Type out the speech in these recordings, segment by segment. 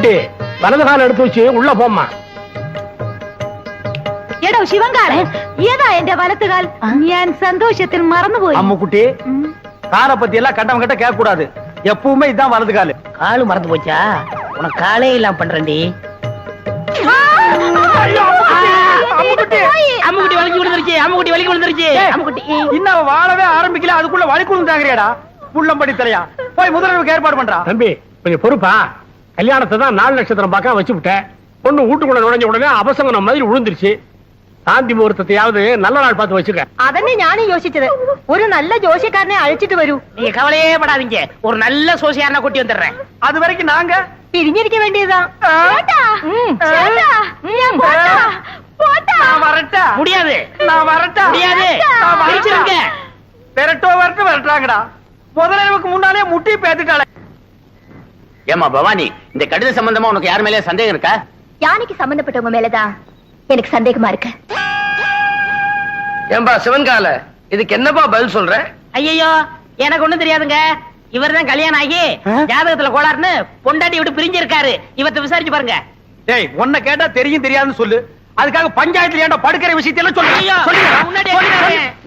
அம்முக்குட்டி வலது கால எடுத்து வச்சு உள்ள போம்மா. എടോ ശിവങ്കാരൻ ഏതാ എന്റെ വലത്തുകാൽ? ഞാൻ സന്തോഷത്തിൽ മറന്നുപോയി. அம்முக்குட்டி காலை பத்தி எல்லாம் கட்டம் கட்ட கேட்க கூடாது. எப்பவுமே இதான் வலது காலு. காலு மறந்து போச்சா? உனக்கு காலே இல்லாம பண்றேன்டி. அம்முக்குட்டி வலிக்கு விழுந்துருச்சு. அம்முக்குட்டி வலிக்கு விழுந்துருச்சு. அம்முக்குட்டி இன்னும் வாழவே ஆரம்பிக்கல, அதுக்குள்ள வலிக்குழுந்து தாங்கறியாடா? புள்ளம்படி தலையா போய் முதல்வருக்கு ஏற்பாடு பண்றா. தம்பி கொஞ்சம் பொறுப்பா. கல்யாணத்தை தான் 4 நட்சத்திரம் பார்க்க வச்சு விட்டேன். பொண்ணு வீட்டுக்குள்ள நுழைஞ்ச உடனே அபசங்கனம் மாதிரி விழுந்துருச்சு. சாந்தி முகூர்த்தத்தையாவது நல்ல நாள் பார்த்து வச்சுக்க. അതന്നെ ഞാനും യോசிச்சது. ഒരു നല്ല ജോഷിക്കാരനെ അழைച്ചിട്ട് വരൂ. நீங்க கவலையே படாதீங்க, ஒரு நல்ல சோசியாரனா கூட்டி வந்துடுறேன். அது வரைக்கும் நாங்க പിരിഞ്ഞിരിക്ക വേണ്ടിയതാ. முடியாது, நான் வரட்டா முடியாது. பிரிச்சிருங்க. வரட்டாங்கடா. முதலமைக்கு முன்னாலே முட்டி பேத்துட்டாளே. ஏமா பவானி, இந்த கடித சம்பந்தமா உனக்கு யார் மேலே சந்தேகம் இருக்கா? யானைக்கு சம்பந்தப்பட்டவங்க மேலதான் எனக்கு சந்தேகமா இருக்கு. ஏம்பா சிவன்கால, இதுக்கு என்னப்பா பதில் சொல்ற? ஐயோ எனக்கு ஒண்ணும் தெரியாதுங்க. இவர்தான் கல்யாணம் ஆகி ஜாதகத்துல கோளாறுன்னு பொண்டாட்டி விட்டு பிரிஞ்சிருக்காரு. இவத்தை விசாரிச்சு பாருங்க. டேய், உன்னை கேட்டா தெரியும் தெரியாதுன்னு சொல்லு. அதுக்காக பஞ்சாயத்துல ஏன்டா படுக்கிற விஷயத்தெல்லாம் சொல்லு.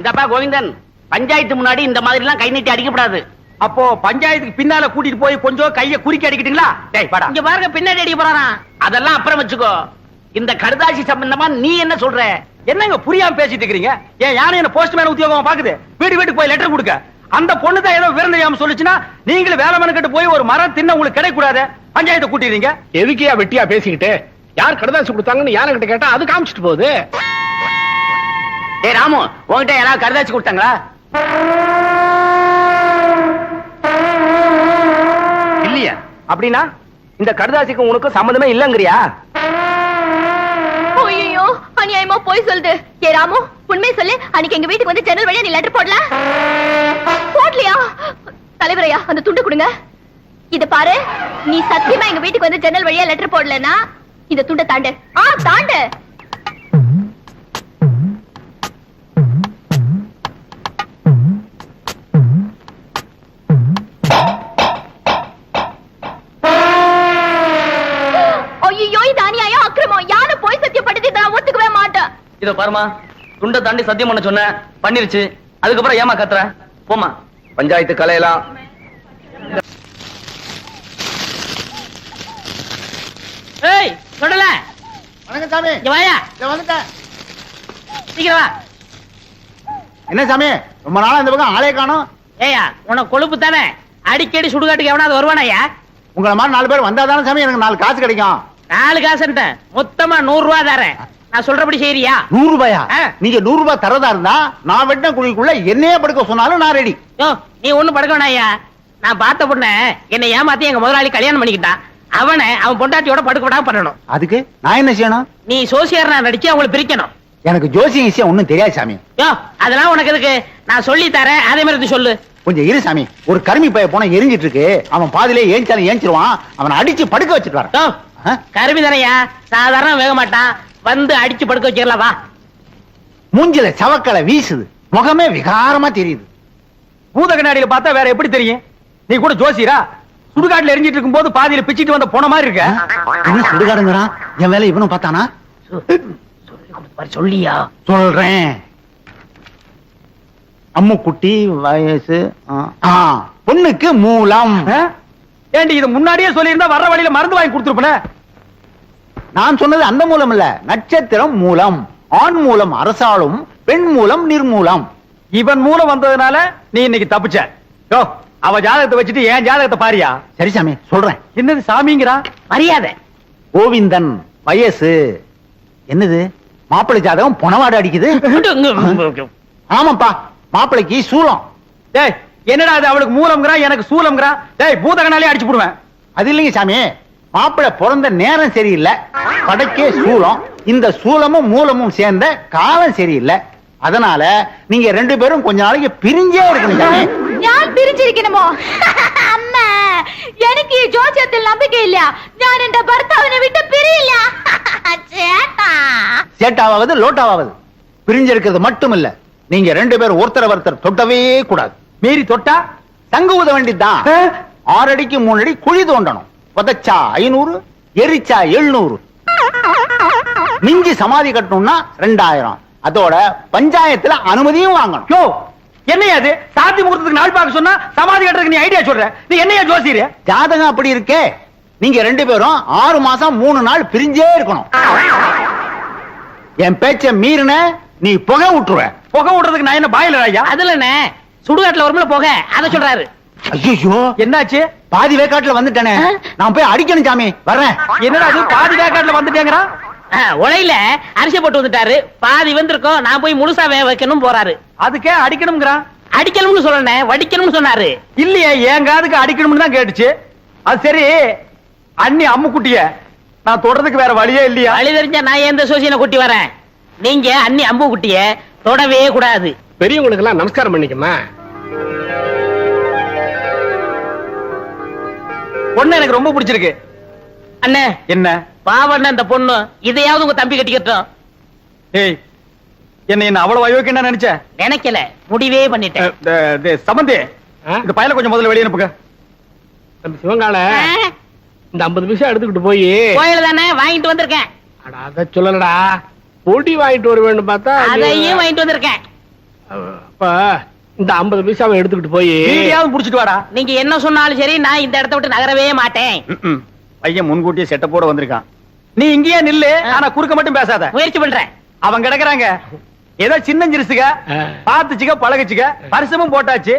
இந்தப்பா கோவிந்தன், பஞ்சாயத்து முன்னாடி இந்த மாதிரி எல்லாம் கை நீட்டி அடிக்கப்படாது. அப்போ பஞ்சாயத்துக்கு பின்னால கூட்டிட்டு போய் கொஞ்சம் கைய குறுக்கி அடிக்கிட்டீங்களா? டேய் பாடா. இங்க பாருங்க, பின்னாடி அடிக்க போறாராம். அதெல்லாம் அப்புறம் வச்சுக்கோ. இந்த கடுதாசி சம்பந்தமா நீ என்ன சொல்ற? என்னங்க புரியாம பேசிட்டு இருக்கீங்க? ஏன் யானை என்ன போஸ்ட்மேன் உத்தியோகமா பாக்குது? வீட்டுக்கு போய் லெட்டர் கொடுக்க. அந்த பொண்ணு தான் ஏதோ விருந்தையாம சொல்லுச்சுன்னா நீங்களும் வேலை மனக்கிட்டு போய் ஒரு மரம் தின்ன உங்களுக்கு கிடைக்க கூடாது. பஞ்சாயத்தை கூட்டிடுறீங்க. எதுக்கியா வெட்டியா பேசிக்கிட்டு? யார் கடதாசி கொடுத்தாங்கன்னு யாரை கிட்ட கேட்டா அது காமிச்சிட்டு போகுது. ஏய் ராமு, உன்கிட்ட யாராவது கடுதாசி கொடுத்தாங்களா? இல்லையா? அப்படின்னா இந்த கடுதாசிக்கு உனக்கு சம்பந்தமே இல்லங்கறியா? ஐயோ, அநியாயமா போய் சொல்லுது. ஏ ராமு, உண்மை சொல்லு. அன்னைக்கு எங்க வீட்டுக்கு வந்து ஜன்னல் வழியா நீ லெட்டர் போடல? போடலையா? தலைவரையா, அந்த துண்டு கொடுங்க. இத பாரு, நீ சத்தியமா எங்க வீட்டுக்கு வந்து ஜன்னல் வழியா லெட்டர் போடலன்னா இந்த துண்டை தாண்டு. தாண்டு. ஐயோ, இது அநியாயம், அக்கிரமம். யானை போய் சத்தியப்பட்டது நான் ஒத்துக்கவே மாட்டேன். இத பாருமா, துண்டை தாண்டி சத்தியம் பண்ண சொன்ன, பண்ணிருச்சு. அதுக்கப்புறம் ஏமா கத்துற? போமா, பஞ்சாயத்து கலையெல்லாம். ஏய் சொல்லல. வணக்கம் சாமி. இங்க வாயா. வந்துட்டேன். சீக்கிரம் வா. என்ன சாமி, ரொம்ப நாளா இந்த பக்கம் ஆளே காணோம். ஏயா, உனக்கு கொழுப்பு தானே? அடிக்கடி சுடுகாட்டுக்கு எவனாவது வருவானாயா? உங்களை மாதிரி 4 பேர் வந்தாதானே சாமி எனக்கு 4 காசு கிடைக்கும். 4 காசு மொத்தமா 100 ரூபாய் தரேன். நான் சொல்றபடி செய்யறியா? 100 ரூபாயா? ஆ. நீங்க 100 ரூபாய் தரதா இருந்தா நான் வெட்ட குழிக்குள்ள என்னையே படுக்க சொன்னாலும் நான் ரெடி. யோ, நீ ஒண்ணு படுக்க வேணாயா. நான் பார்த்த பொண்ண என்னை ஏமாத்தி எங்க முதலாளி கல்யாணம் பண்ணிக்கிட்டான். அவனை அவன் பொண்டாட்டியோட படுக்க விடாம பண்ணணும். அதுக்கு நான் என்ன செய்யணும்? நீ சோசியர் நான் நடிச்சு அவங்களை பிரிக்கணும். எனக்கு ஜோசியம் விஷயம் ஒண்ணும் தெரியாது சாமி. யோ, அதெல்லாம் உனக்கு எதுக்கு? நான் சொல்லி தரேன், அதே மாதிரி சொல்லு. கொஞ்சம் இரு சாமி. ஒரு கருமி பைய போன எரிஞ்சிட்டு இருக்கு. அவன் பாதியிலே ஏஞ்சாலும் ஏஞ்சிருவான். அவனை அடிச்சு படுக்க வச்சுட்டு வர. யோ, கருமி தானையா, சாதாரண வேக மாட்டான். வந்து அடிச்சு படுக்க வச்சிடலாம் வா. மூஞ்சில சவக்கலை வீசுது, முகமே விகாரமா தெரியுது. பூத கண்ணாடியில பார்த்தா வேற எப்படி தெரியும்? நீ கூட ஜோசியரா? சுடுகாட்டுல எரிஞ்சிட்டு இருக்கும் போது பாதியில பிச்சிட்டு வந்த போன மாதிரி இருக்க. என்ன சுடுகாடுங்கிறான்? என் வேலை இவனும் பார்த்தானா? சொல்லியா? சொல்றேன். அம்முக்குட்டி வயசு பொண்ணுக்கு மூலம். ஏண்டி இது முன்னாடியே சொல்லியிருந்தா வர்ற வழியில மருந்து வாங்கி கொடுத்துருப்பேன். நான் சொன்னது அந்த மூலம் இல்ல, நட்சத்திரம் மூலம். ஆண் மூலம் அரசாளும், பெண் மூலம் நிர்மூலம். இவன் மூலம் வந்ததுனால நீ இன்னைக்கு தப்பிச்ச. யோ, அவ ஜாதகத்தை வச்சுட்டு என் ஜாதகத்தை பாரியா? சரி சாமி, சொல்றேன். என்னது சாமிங்கிறா? மரியாதை. கோவிந்தன் வயசு. என்னது மாப்பிள்ளை ஜாதகம் பொணவாடு அடிக்குது? ஆமாப்பா, மாப்பிள்ளைக்கு சூலம். டேய், என்னடா அது? அவளுக்கு மூலம்ங்கறா, எனக்கு சூலம்ங்கறா. டேய், பூதகனாலே அடிச்சு போடுவேன். அது இல்லைங்க சாமி, மாப்பிள்ளை பிறந்த நேரம் சரியில்லை, படைக்கே சூலம். இந்த சூலமும் மூலமும் சேர்ந்த காலம் சரியில்லை. அதனால நீங்க 2 பேரும் கொஞ்ச நாளைக்கு பிரிஞ்சே இருக்கணும் சாமி. நான் பிரிஞ்சிருக்கணுமோ? அம்மா, எனக்கு ஜோசியத்தில் நம்பிக்கை இல்ல. நான் என் பர்த்தாவினை விட்டு பிரியல. சேட்டா சேட்டாவது லோட்டாவது பிரிஞ்சிருக்கிறது மட்டும் இல்ல, நீங்க 2 பேரும் ஒருத்தர் தொட்டவே கூடாது. மீறி தொட்டா தங்க ஊத வேண்டியதுதான். 6 அடிக்கு 3 அடி குழி தோண்டணும். புதைச்சா 500, எரிச்சா 700. மிஞ்சி சமாதி கட்டணும்னா 2000. அதோட பஞ்சாயத்துல அனுமதியும் வாங்கணும். யோ என்னையா அது சாத்தி முகூர்த்தத்துக்கு நாள் பார்க்க சொன்னா சமாதி கட்டுறதுக்கு நீ ஐடியா சொல்ற நீ என்னையா ஜோசியர் ஜாதகம் அப்படி இருக்கே. நீங்க 2 பேரும் 6 மாசம் 3 நாள் பிரிஞ்சே இருக்கணும். என் பேச்ச மீறின நீ புகை விட்டுருவ. புகை விடுறதுக்கு நான் என்ன பாயில ஐயா அதுல என்ன சுடுகாட்டுல வரும்ல போக அத சொல்றாரு. ஐயோ என்னாச்சு பாதி வேக்காட்டுல வந்துட்டேனே. நான் போய் அடிக்கணும் சாமி. வர்றேன். என்னடா அது பாதி வேக்காட்டுல வந்துட்டேங்கிறான் உலையில அரிசி போட்டு வந்துட்டாரு. பாதி வந்திருக்கோம். நான் போய் முழுசா வேக வைக்கணும் போறாரு. அதுக்கே அடிக்கணும்ங்கிறான் அடிக்கணும்னு சொல்லணே வடிக்கணும்னு சொன்னாரு. இல்லையே என் காதுக்கு அடிக்கணும்னு தான் கேட்டுச்சு. அது சரி அண்ணி அம்முக்குட்டிய நான் தொடறதுக்கு வேற வழியே இல்லையா? வழி தெரிஞ்சா நான் எந்த சோசியனை கூட்டி வரேன். நீங்க அண்ணி அம்பு குட்டிய தொடவே கூடாது. பெரியவங்களுக்கு எல்லாம் நமஸ்காரம் பண்ணிக்கமா. பொண்ணு எனக்கு ரொம்ப பிடிச்சிருக்கு. அண்ணே என்ன பாவண்ண இந்த பொண்ணு இதையாவது உங்க தம்பி கட்டிக்கட்டும். ஏய் என்ன அவ்வளவு அயோக்கியம் நினைச்ச நினைக்கல முடிவே பண்ணிட்டேன். சம்பந்தி இந்த பயல கொஞ்சம் முதல்ல வெளியே அனுப்புங்க. நம்ம சிவங்கால இந்த 50 பைசா எடுத்துக்கிட்டு போய் கோயில தானே வாங்கிட்டு வந்திருக்கேன். அட அத சொல்லலடா, பொடி வாங்கிட்டு வருவேன்னு பார்த்தா அதையும் வாங்கிட்டு வந்திருக்கேன். அப்ப இந்த 50 பைசாவை எடுத்துக்கிட்டு போய் வீடியாவும் புடிச்சிட்டு வாடா. நீங்க என்ன சொன்னாலும் சரி நான் இந்த இடத்த விட்டு நகரவே மாட்டேன். பையன் முன்கூட்டியே செட்டப்போட வந்திருக்கான். நீ இங்கேயே நில்லு, ஆனா குறுக்க மட்டும் பேசாத. முயற்சி பண்றேன். அவங்க கிடக்குறாங்க ஏதோ சின்ன சிறுசுக பாத்துச்சுக்க பழகுச்சுக்க பரிசமும் போட்டாச்சு.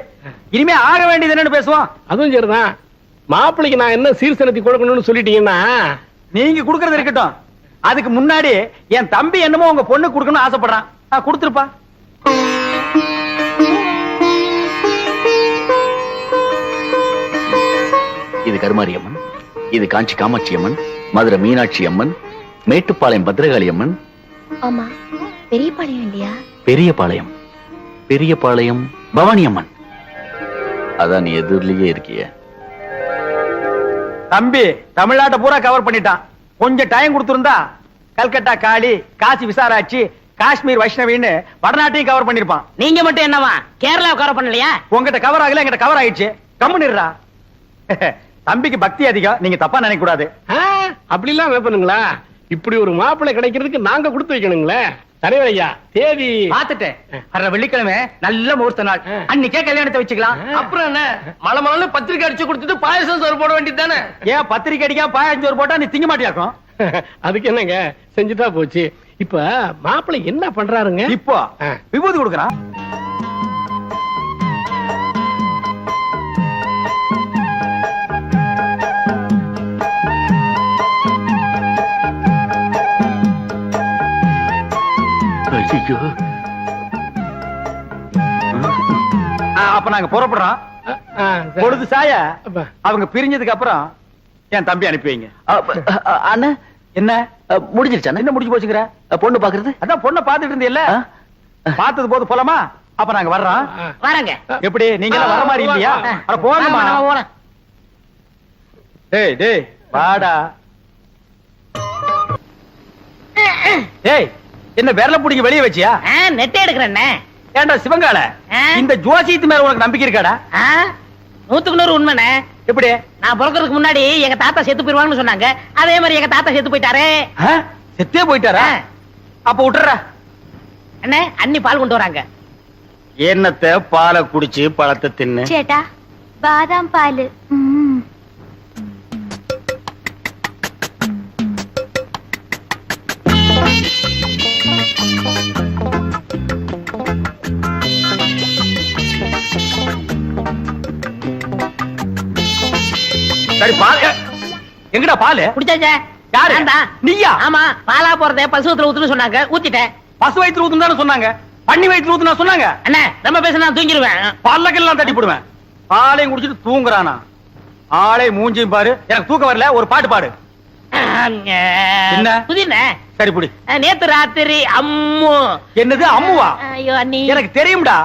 இனிமே ஆக வேண்டியது என்னன்னு பேசுவோம். அதுவும் சரிதான். மாப்பிள்ளைக்கு நான் என்ன சீர்சனத்தி கொடுக்கணும்னு சொல்லிட்டீங்கன்னா நீங்க குடுக்கறது இருக்கட்டும். அதுக்கு முன்னாடி என் தம்பி என்னமோ உங்க பொண்ணு குடுக்கணும்னு ஆசைப்படுறான். நான் கொடுத்துருப்பா. இது கருமாரியம்மன், இது காஞ்சி காமாட்சி அம்மன், மதுரை மீனாட்சி அம்மன், மேட்டுப்பாளையம் பத்ரகாளி அம்மன். ஆமா, பெரிய பாளையம் இல்லையா? பெரியபாளையம் பெரியபாளையம் பவானி அம்மன். அதான் நீ எதிரிலேயே இருக்கிய. தம்பி தமிழ்நாட்டை பூரா கவர் பண்ணிட்டான். கொஞ்சம் டைம் கொடுத்திருந்தா கல்கட்டா காளி, காசி விசாராட்சி, காஷ்மீர் வைஷ்ணவின்னு வடநாட்டையும் கவர் பண்ணிருப்பான். நீங்க மட்டும் என்னவா கேரளா கவர் பண்ணலையா? உங்ககிட்ட கவர் ஆகல, எங்கிட்ட கவர் ஆயிடுச்சு. கம்முனிடுறா. தம்பிக்கு பக்தி அதிகம், நீங்க தப்பா நினைக்க கூடாது. அப்படி எல்லாம் வைப்பனுங்களா? இப்படி ஒரு மாப்பிள்ளை கிடைக்கிறதுக்கு நாங்க கொடுத்து வைக்கணுங்களே. தலைவர் ஐயா, தேதி பாத்துட்டேன். வர்ற வெள்ளிக்கிழமை நல்ல முகூர்த்த நாள். அன்னைக்கே கல்யாணத்தை வச்சுக்கலாம். அப்புறம் என்ன மலை மலை பத்திரிக்கை அடிச்சு கொடுத்துட்டு பாயசம் சோறு போட வேண்டியது தானே? ஏன் பத்திரிக்கை அடிக்கா பாயஞ்சோறு போட்டா நீ திங்க மாட்டியாக்கும்? அதுக்கு என்னங்க, செஞ்சுட்டா போச்சு. இப்ப மாப்பிள்ளை என்ன பண்றாருங்க? இப்போ விபூதி கொடுக்கறான். ஐயோ, அப்ப நாங்க புறப்படுறோம். சரி. பொழுது சாய அப்ப. அவங்க பிரிஞ்சதுக்கு அப்புறம் என் தம்பி அனுப்பி வைங்க. அண்ணா என்ன முடிஞ்சிருச்சா? என்ன முடிஞ்சு போச்சுங்கிற? பொண்ணு பாக்குறது அதான் பொண்ணை பாத்துட்டு இருந்தீல்ல, பார்த்தது போது போலாமா? அப்ப நாங்க வர்றோம். வரங்க. எப்படி நீங்க எல்லாம் வர மாதிரி இல்லையா? அட போங்கம்மா. போறேன். டேய் டேய் வாடா. டேய் என்ன விரல புடிங்க வெளிய வச்சியா? நெட்டை எடுக்கிறேன்னே. ஏண்டா சிவங்கால, இந்த ஜோசியத்து மேல உனக்கு நம்பிக்கை இருக்காடா? 100க்கு 100 உண்மைண்ணே. எப்படி? நான் பிறக்கிறதுக்கு முன்னாடி எங்க தாத்தா செத்து போயிருவாங்கன்னு சொன்னாங்க. அதே மாதிரி எங்க தாத்தா செத்து போயிட்டாரு. செத்தே போயிட்டாரா? அப்ப விட்டுற. அண்ணே அண்ணி பால் கொண்டு வராங்க. என்னத்த பாலை குடிச்சு பழத்தை தின்னு. சேட்டா, பாதாம் பால். சரி பால் எங்கடா பால்? குடிச்சாச்சே. யாரு? நான்தான். நீயா? ஆமா, பாலா போறத பசுவத்துல ஊத்துன்னு சொன்னாங்க, ஊத்திட்டேன். பசு வயித்துல ஊத்துன்னு சொன்னாங்க, பண்ணி வயித்துல ஊத்துனா சொன்னாங்க. அண்ணே ரொம்ப பேச நான் தூங்கிடுவேன். பல்லக்கெல்லாம் தட்டி போடுவேன். பாலையும் குடிச்சிட்டு தூங்குறானா? ஆளே மூஞ்சியும் பாரு. எனக்கு தூக்கம் வரல, ஒரு பாட்டு பாடு. என்ன? புதினே. சரி புடி. நேத்து ராத்திரி அம்மு. என்னது அம்முவா? ஐயோ அண்ணி. எனக்கு தெரியும்டா.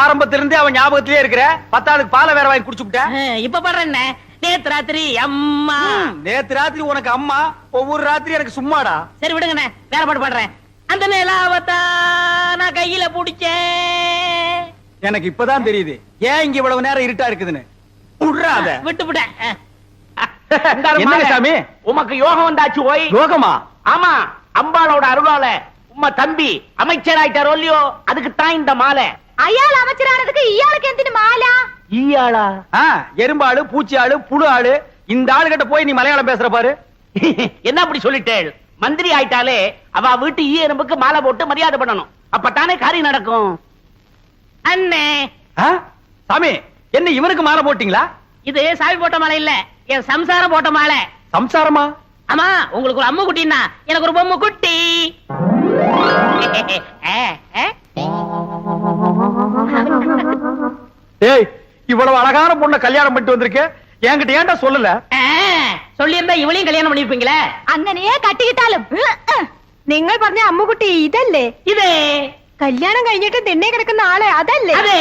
ஆரம்பத்துல இருந்தே அவன் ஞாபகத்திலே இருக்கிற. 10வது பாலை வேற வாங்கி குடிச்சு விட்ட. இப்ப பாடுறேன். நேத்து ராத்திரி அம்மா. நேத்து ராத்திரி உனக்கு அம்மா, ஒவ்வொரு ராத்திரி எனக்கு சும்மாடா. சரி விடுங்கண்ணே, வேற பாட்டு பாடுறேன். அந்த நிலாவத்தா நான் கையில புடிச்சேன். எனக்கு இப்பதான் தெரியுது ஏன் இங்க இவ்வளவு நேரம் இருட்டா இருக்குதுன்னு. விடுறாத. விட்டு விட்டேன். என்னங்க சாமி உமக்கு யோகம் வந்தாச்சு ஓய். யோகமா? ஆமா, அம்பாளோட அருளால உம்ம தம்பி அமைச்சராயிட்டாரோ இல்லையோ, அதுக்கு தான் இந்த மாலை. அயாள் அமைச்சரானதுக்கு இயாளுக்கு எந்தின மாலா? ஈயாளா? எறும்பாளு, பூச்சி ஆளு, புழு ஆளு, இந்த ஆளு கிட்ட போய் நீ மலையாளம் பேசுற பாரு. என்ன அப்படி சொல்லிட்டேள்? மந்திரி ஆயிட்டாலே அவ வீட்டு ஈ எறும்புக்கு மாலை போட்டு மரியாதை பண்ணணும், அப்பத்தானே காரியம் நடக்கும். அண்ணே, ஆ? சாமி, என்ன இவனுக்கு மாலை போட்டீங்களா? இது சாமி போட்ட மாலை இல்ல, என் சம்சாரம் போட்ட மாலை. சம்சாரமா? ஆமா, உங்களுக்கு ஒரு அம்மு குட்டின்னா எனக்கு ஒரு பொம்மை குட்டி. ஏய், இவ்வளவு அழகான பொண்ண கல்யாணம் பண்ணிட்டு வந்திருக்க, என்கிட்ட ஏன்டா சொல்லல? சொல்லி இருந்தா இவளையும் கல்யாணம் பண்ணிருப்பீங்களே. അങ്ങനെയേ കട്ടിക്കിട്ടാലും നിങ്ങൾ പറഞ്ഞ അമ്മുകുട്ടി ഇതല്ലേ? இது കല്യാണം കഴിഞ്ഞിട്ട് തിണ്ണെ കിടക്കുന്ന ആളെ അതല്ലേ? அதே.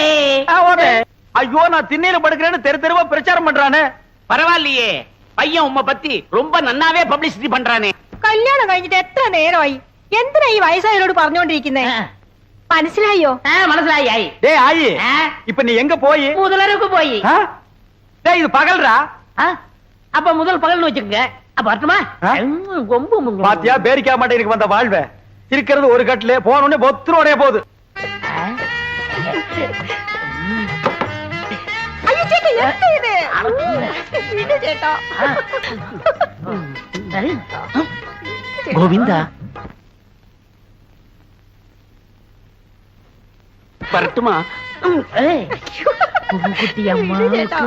ஐயோ, நான் திண்ணையில படுக்கிறேன்னு தெரு தெருவா பிரச்சாரம் பண்றானே. பரவாயில்லையே, பையன் உம்ம பத்தி ரொம்ப நன்னாவே பப்ளிசிட்டி பண்றானே. കല്യാണം കഴിഞ്ഞിട്ട് എത്ര നേരമായി? എന്തിനാ ഈ വയസ്സായവരോട് പറഞ്ഞോണ്ടിരിക്കുന്നേ? മനസ്സിലായോ? மனசுலாயி ஆயி. டேய் ஆயி, இப்ப நீ எங்க போய்? முதலருக்கு போய். ஆ? டேய், இது பகல்ரா. அப்ப முதல் பகல்னு வச்சுக்கோங்க. அப்ப வரட்டுமா? கொம்பு பாத்தியா, பேரிக்கா மாட்டேனுக்கு வந்த வாழ்வ. இருக்கிறது ஒரு கட்டிலே, போன உடனே பொத்துரோடே போகுது. ஐயோ சேட்டா, என்ன இது? இது சேட்டா. கோவிந்தா, வரட்டுமா? குட்டி அம்மா என்ன சேட்டா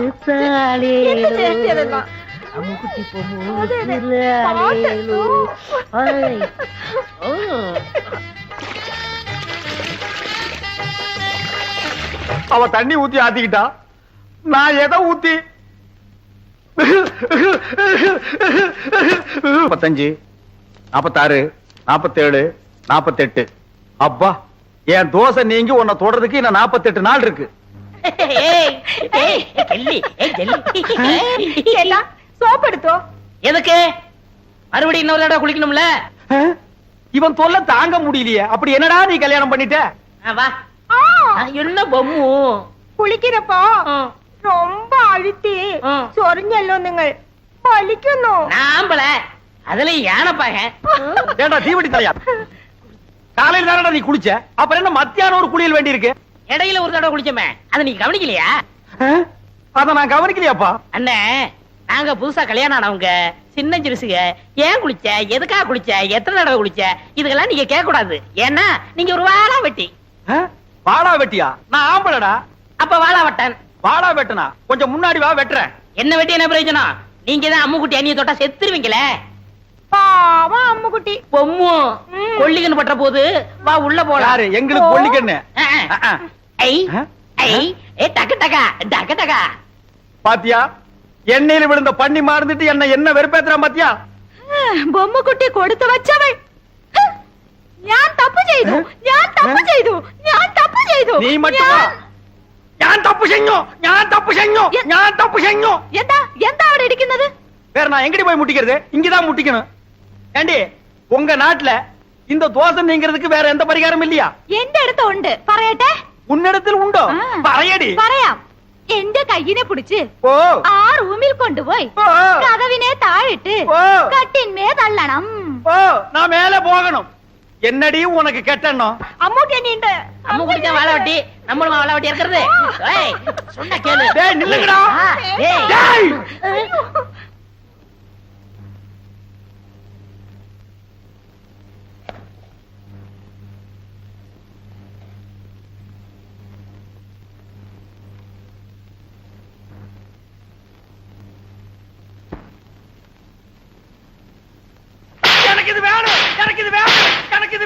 இதெல்லாம்? அம்முக்குட்டி பாட்டு. அவ தண்ணி ஊத்தி ஆத்திக்கிட்டா, நான் எதை ஊத்தி? 45, 46, 47, 48. அப்பா, என் தோசை நீங்கி உன்னை தொடறதுக்கு இன்னும் 48 நாள் இருக்கு. சேட்டா, சோப் எடுத்தோ. எதுக்கு? மறுபடியும் இன்னொரு தடவை குளிக்கணும்ல. இவன் தொல்லை தாங்க முடியலையே. அப்படி என்னடா நீ கல்யாணம் பண்ணிட்ட? வா. என்ன பொம்மு? കുളിക്കുന്നപ്പോ ரொம்ப அழுத்தி சொரிഞ്ഞല്ലോ നിങ്ങൾ. വലിക്കുന്നു. நாம்பல அதுல யானைப்பாக. ஏண்டா தீவட்டி தலையா, காலையில தானடா நீ குளிச்ச, அப்புறம் என்ன மத்தியானம் ஒரு குளியல் வேண்டி இருக்கு? இடையில ஒரு தடவை குளிச்சோமே, அதை நீங்க கவனிக்கலையா? அத நான் கவனிக்கலையாப்பா. அண்ணே, நாங்க புதுசா கல்யாணம் ஆனவங்க, சின்ன சிறுசுக. ஏன் குளிச்ச, எதுக்காக குளிச்ச, எத்தனை தடவை குளிச்ச, இதுக்கெல்லாம் நீங்க கேட்க கூடாது. ஏன்னா நீங்க ஒரு வாழா வெட்டி. வாடா வெட்டியா? நான் ஆம்பளடா. அப்ப வாழா வட்டன். வாடா வெட்டனா? கொஞ்சம் முன்னாடி வா, வெட்டுறேன். என்ன வெட்டி என்ன பிரயோஜனம்? நீங்க தான் அம்முக்குட்டி அண்ணிய தொட்டா செத்துருவீங்களே. பாவம் அம்முக்குட்டி. பொம்மு கொல்லிக்கன்னு பற்ற போது வா உள்ள போலாம். யாரு எங்களுக்கு பொல்லிக்கண்ணு? ஐ ஐ ஏ டக டக டக டக. பாத்தியா, எண்ணெயில விழுந்த பண்ணி மாறுந்துட்டு என்ன வெறுப்பேத்துறான் பாத்தியா? பொம்முக்குட்டி கொடுத்து வச்சவள். ഞാൻ തപ്പ് ചെയ്തു. நீ மட்டும் ഞാൻ തപ്പ് ചെയ്ഞ്ഞു. എന്താ അവിടെ ഇരിക്കുന്നത്? வேற நான் எங்கடி போய் முட்டிக்கிறது? இங்கதான் முட்டிக்கணும். ஏண்டி, உங்க நாட்டுல இந்த தோசை நீங்கிறதுக்கு வேற எந்த பரிகாரம் இல்லையா? എന്റെ അടുത്ത് ഉണ്ട്. പറയട്ടെ? உன்னிடத்தில் உண்டோ? പറയடி. പറയാം. എന്റെ കയ്യിനെ പിടിച്ച് ஓ ആ റൂമിൽ കൊണ്ടുപോയി ஓ കതവിനെ താഴിട്ട് ஓ കട്ടിന്മേ തള്ളണം. ஓ நான் மேல போகணும். என்னடி உனக்கு கெட்டணும்? അമ്മൂട്ടി എന്നെയുണ്ട്. அம்முக்குட்டி தான் வாழ வெட்டி, நம்மளும் வாழ வெட்டி இருக்கிறது. ஏய் சொன்னா கேளு. டேய் நில்லுங்கடா. ஏய் டேய் எனக்கு இது வேணும்.